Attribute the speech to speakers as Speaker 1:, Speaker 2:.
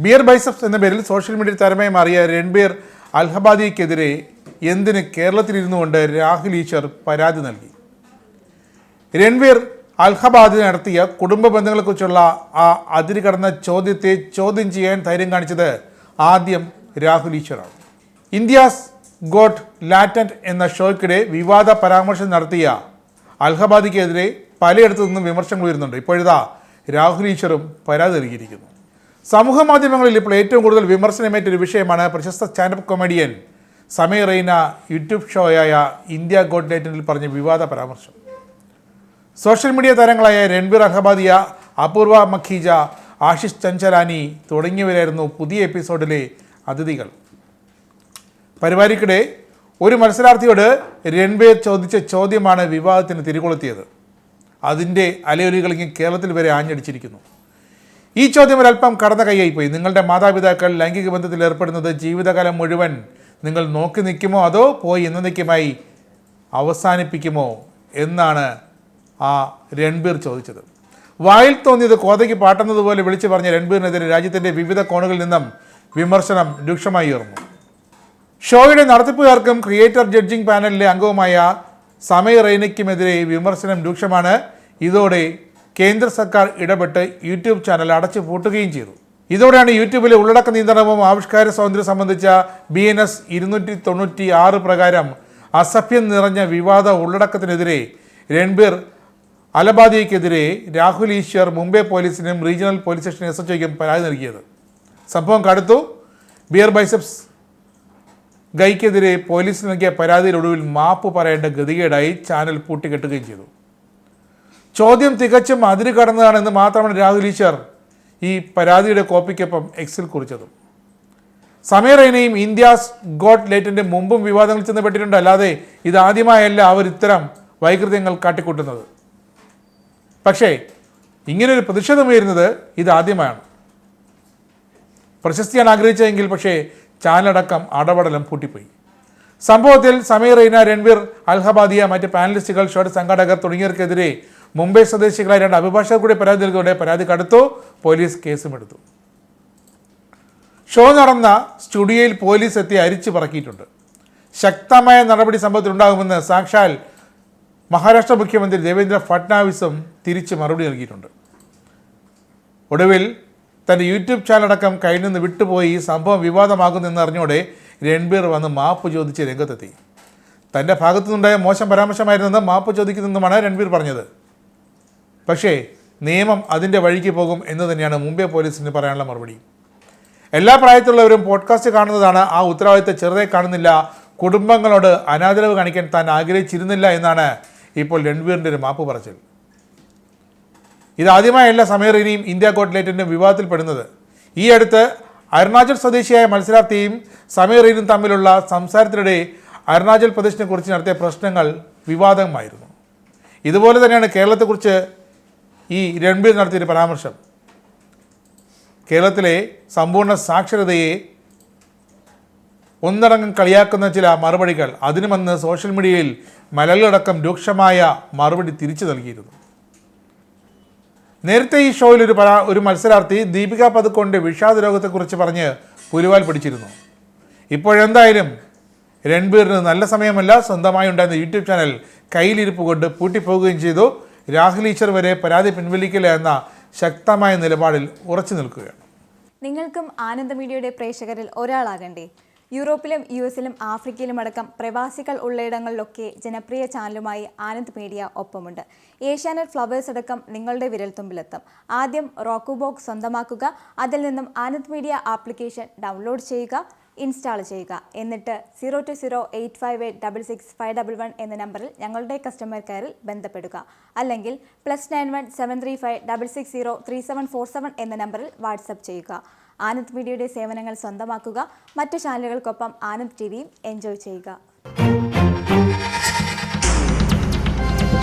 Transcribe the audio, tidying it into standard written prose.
Speaker 1: Beer biceps എന്ന പേരിൽ social media താരമായി മാറിയ രൺബീർ അൽഹബാദിക്കെതിരെ എന്തിന് കേരളത്തിലിരുന്നുകൊണ്ട് രാഹുൽ ഈശ്വർ പരാതി നൽകി. രൺബീർ അൽഹബാദി നടത്തിയ കുടുംബ ബന്ധങ്ങളെക്കുറിച്ചുള്ള ആ അതിര് കടന്ന ചോദ്യത്തെ ചോദ്യം ചെയ്യാൻ ധൈര്യം കാണിച്ചത് ആദ്യം രാഹുൽ ഈശ്വറാണ്. ഇന്ത്യാസ് ഗോട്ട് ലാറ്റന്റ് എന്ന ഷോയ്ക്കിടെ വിവാദ പരാമർശം നടത്തിയ അൽഹബാദിക്കെതിരെ പലയിടത്തു നിന്നും വിമർശനങ്ങൾ വരുന്നുണ്ട്. ഇപ്പോഴിതാ രാഹുൽ ഈശ്വറും പരാതി നൽകിയിരിക്കുന്നു. സമൂഹ മാധ്യമങ്ങളിൽ ഇപ്പോൾ ഏറ്റവും കൂടുതൽ വിമർശനമേറ്റൊരു വിഷയമാണ് പ്രശസ്ത stand up comedian Sameer Raina YouTube ഷോയായ ഇന്ത്യ ഗോട്ട് ലാറ്റന്റിൽ പറഞ്ഞ വിവാദ പരാമർശം. സോഷ്യൽ മീഡിയ താരങ്ങളായ രൺബീർ അൽഹബാദിയ, അപൂർവ മഖീജ, ആശിഷ് ചഞ്ചലാനി തുടങ്ങിയവരായിരുന്നു പുതിയ എപ്പിസോഡിലെ അതിഥികൾ. പരിപാടിക്കിടെ ഒരു മത്സരാർത്ഥിയോട് രൺബീർ ചോദിച്ച ചോദ്യമാണ് വിവാദത്തിന് തിരികൊളുത്തിയത്. അതിൻ്റെ അലയൊലികൾ കേരളത്തിൽ വരെ ആഞ്ഞടിച്ചിരിക്കുന്നു. ഈ ചോദ്യം ഒരല്പം കടന്ന കൈയായിപ്പോയി. നിങ്ങളുടെ മാതാപിതാക്കൾ ലൈംഗിക ബന്ധത്തിൽ ഏർപ്പെടുന്നത് ജീവിതകാലം മുഴുവൻ നിങ്ങൾ നോക്കി നിൽക്കുമോ അതോ പോയി എന്നേക്കുമായി അവസാനിപ്പിക്കുമോ എന്നാണ് ആ രൺബീർ ചോദിച്ചത്. വായിൽ തോന്നിയത് കോതയ്ക്ക് പാട്ടുന്നതുപോലെ വിളിച്ചു പറഞ്ഞ രൺബീറിനെതിരെ രാജ്യത്തിൻ്റെ വിവിധ കോണുകളിൽ നിന്നും വിമർശനം രൂക്ഷമായി ഉയർന്നു. ഷോയുടെ നടത്തിപ്പുകാർക്കും ക്രിയേറ്റർ ജഡ്ജിംഗ് പാനലിലെ അംഗവുമായ സമീർ റെയ്നയ്ക്കുമെതിരെ വിമർശനം രൂക്ഷമാണ്. ഇതോടെ കേന്ദ്ര സർക്കാർ ഇടപെട്ട് യൂട്യൂബ് ചാനൽ അടച്ചു പൂട്ടുകയും ചെയ്തു. ഇതോടെയാണ് യൂട്യൂബിലെ ഉള്ളടക്ക നിയന്ത്രണവും ആവിഷ്കാര സ്വാതന്ത്ര്യം സംബന്ധിച്ച BNS 296 പ്രകാരം അസഭ്യം നിറഞ്ഞ വിവാദ ഉള്ളടക്കത്തിനെതിരെ രൺബീർ അൽഹബാദിക്കെതിരെ രാഹുൽ ഈശ്വർ മുംബൈ പോലീസിനും റീജിയണൽ പോലീസ് സ്റ്റേഷൻ SHOയ്ക്കും പരാതി നൽകിയത്. സംഭവം കടുത്തു. ബിയർ ബൈസെപ്സ് ഗൈക്കെതിരെ പോലീസ് നൽകിയ പരാതിയിലൊടുവിൽ മാപ്പ് പറയേണ്ട ഗതികേടായി ചാനൽ പൂട്ടിക്കെട്ടുകയും ചെയ്തു. ചോദ്യം തികച്ചും അതിര് കടന്നതാണെന്ന് മാത്രമാണ് രാഹുൽ ഈശ്വർ ഈ പരാതിയുടെ കോപ്പിക്കൊപ്പം എക്സിൽ കുറിച്ചതും. സമീർ റെയ്നയും ഇന്ത്യാസ് ഗോട്ട് ലാറ്റന്റ് മുമ്പും വിവാദങ്ങളിൽ ചെന്നപ്പെട്ടിട്ടുണ്ട്. അല്ലാതെ ഇതാദ്യമായല്ല അവർ ഇത്തരം വൈകൃതങ്ങൾ കാട്ടിക്കൂട്ടുന്നത്. പക്ഷേ ഇങ്ങനൊരു പ്രതിഷേധം ഉയരുന്നത് ഇതാദ്യമായാണ്. പ്രശസ്തിയാണ് ആഗ്രഹിച്ചതെങ്കിൽ പക്ഷേ ചാനലടക്കം അടപടലം പൂട്ടിപ്പോയി. സംഭവത്തിൽ സമീർ റെയ്ന, രൺബീർ അൽഹബാദിയ, മറ്റ് പാനലിസ്റ്റുകൾ, ഷോയുടെ സംഘാടകർ തുടങ്ങിയവർക്കെതിരെ മുംബൈ സ്വദേശികളായ 2 അഭിഭാഷകർ കൂടി പരാതി നൽകിയതോടെ പരാതി കടുത്തു. പോലീസ് കേസും എടുത്തു. ഷോ നടന്ന സ്റ്റുഡിയോയിൽ പോലീസ് എത്തി അരിച്ചു പറക്കിയിട്ടുണ്ട്. ശക്തമായ നടപടി സംഭവത്തിലുണ്ടാകുമെന്ന് സാക്ഷാൽ മഹാരാഷ്ട്ര മുഖ്യമന്ത്രി ദേവേന്ദ്ര ഫട്നാവിസും തിരിച്ച് മറുപടി നൽകിയിട്ടുണ്ട്. ഒടുവിൽ തൻ്റെ യൂട്യൂബ് ചാനലടക്കം കയ്യിൽ നിന്ന് വിട്ടുപോയി ഈ സംഭവം വിവാദമാകുന്നെന്ന് അറിഞ്ഞോടെ രൺബീർ വന്ന് മാപ്പ് ചോദിച്ച് രംഗത്തെത്തി. തൻ്റെ ഭാഗത്തുനിന്നുണ്ടായ മോശം പരാമർശമായിരുന്നെന്ന് മാപ്പ് ചോദിക്കുന്നെന്നുമാണ് രൺബീർ പറഞ്ഞത്. പക്ഷേ നിയമം അതിൻ്റെ വഴിക്ക് പോകും എന്ന് തന്നെയാണ് മുംബൈ പോലീസിന് പറയാനുള്ള മറുപടി. എല്ലാ പ്രായത്തിലുള്ളവരും പോഡ്കാസ്റ്റ് കാണുന്നതാണ്. ആ ഉത്തരവാദിത്തം ചെറുതായി കാണുന്നില്ല. കുടുംബങ്ങളോട് അനാദരവ് കാണിക്കാൻ താൻ ആഗ്രഹിച്ചിരുന്നില്ല എന്നാണ് ഇപ്പോൾ രൺബീറിൻ്റെ ഒരു മാപ്പ് പറച്ചിൽ. ഇതാദ്യമായല്ല സമീർ റെയ്നയും ഇന്ത്യ ഗോട്ട് ലാറ്റന്റും വിവാദത്തിൽപ്പെടുന്നത്. ഈ അടുത്ത് അരുണാചൽ സ്വദേശിയായ മത്സരാർത്ഥിയും സമീർ റെയ്നയും തമ്മിലുള്ള സംസാരത്തിനിടെ അരുണാചൽ പ്രദേശിനെ കുറിച്ച് നടത്തിയ പ്രശ്നങ്ങൾ വിവാദമായിരുന്നു. ഇതുപോലെ തന്നെയാണ് കേരളത്തെക്കുറിച്ച് ഈ രൺബീർ നടത്തിയൊരു പരാമർശം. കേരളത്തിലെ സമ്പൂർണ്ണ സാക്ഷരതയെ ഒന്നടങ്കം കളിയാക്കുന്ന ചില മറുപടികൾ, അതിനുമെന്ന് സോഷ്യൽ മീഡിയയിൽ മലയാളികളടക്കം രൂക്ഷമായ മറുപടി തിരിച്ചു നൽകിയിരുന്നു. നേരത്തെ ഈ ഷോയിൽ ഒരു മത്സരാർത്ഥി ദീപിക പദുക്കോണിൻ്റെ വിഷാദ രോഗത്തെക്കുറിച്ച് പറഞ്ഞ് പുലിവാൽ പിടിച്ചിരുന്നു. ഇപ്പോഴെന്തായാലും രൺബീറിന് നല്ല സമയമല്ല. സ്വന്തമായി ഉണ്ടായിരുന്ന യൂട്യൂബ് ചാനൽ കയ്യിലിരിപ്പ് കൊണ്ട് പൂട്ടിപ്പോവുകയും ചെയ്തു. രാഹുൽ ഈശ്വർ വരെ പരാതി പിൻവലിക്കില്ല എന്ന ശക്തമായ നിലപാടിൽ ഉറച്ചു നിൽക്കുകയാണ്.
Speaker 2: നിങ്ങൾക്കും ആനന്ദ മീഡിയയുടെ പ്രേക്ഷകരിൽ ഒരാളാകണ്ടേ? യൂറോപ്പിലും US-ലും ആഫ്രിക്കയിലും അടക്കം പ്രവാസികൾ ഉള്ളയിടങ്ങളിലൊക്കെ ജനപ്രിയ ചാനലുമായി ആനന്ദ് മീഡിയ ഒപ്പമുണ്ട്. ഏഷ്യാനെറ്റ് ഫ്ലവേഴ്സ് അടക്കം നിങ്ങളുടെ വിരൽത്തുമ്പിലെത്തും. ആദ്യം റോക്കു ബോക്സ് സ്വന്തമാക്കുക. അതിൽ നിന്നും ആനന്ദ് മീഡിയ ആപ്ലിക്കേഷൻ ഡൗൺലോഡ് ചെയ്യുക, ഇൻസ്റ്റാൾ ചെയ്യുക. എന്നിട്ട് 02085866511 എന്ന നമ്പറിൽ ഞങ്ങളുടെ കസ്റ്റമർ കെയറിൽ ബന്ധപ്പെടുക. അല്ലെങ്കിൽ +91 735 660 3747 എന്ന നമ്പറിൽ വാട്സപ്പ് ചെയ്യുക. ആനന്ദ് മീഡിയയുടെ സേവനങ്ങൾ സ്വന്തമാക്കുക. മറ്റു ചാനലുകൾക്കൊപ്പം ആനന്ദ് TVയും എൻജോയ് ചെയ്യുക.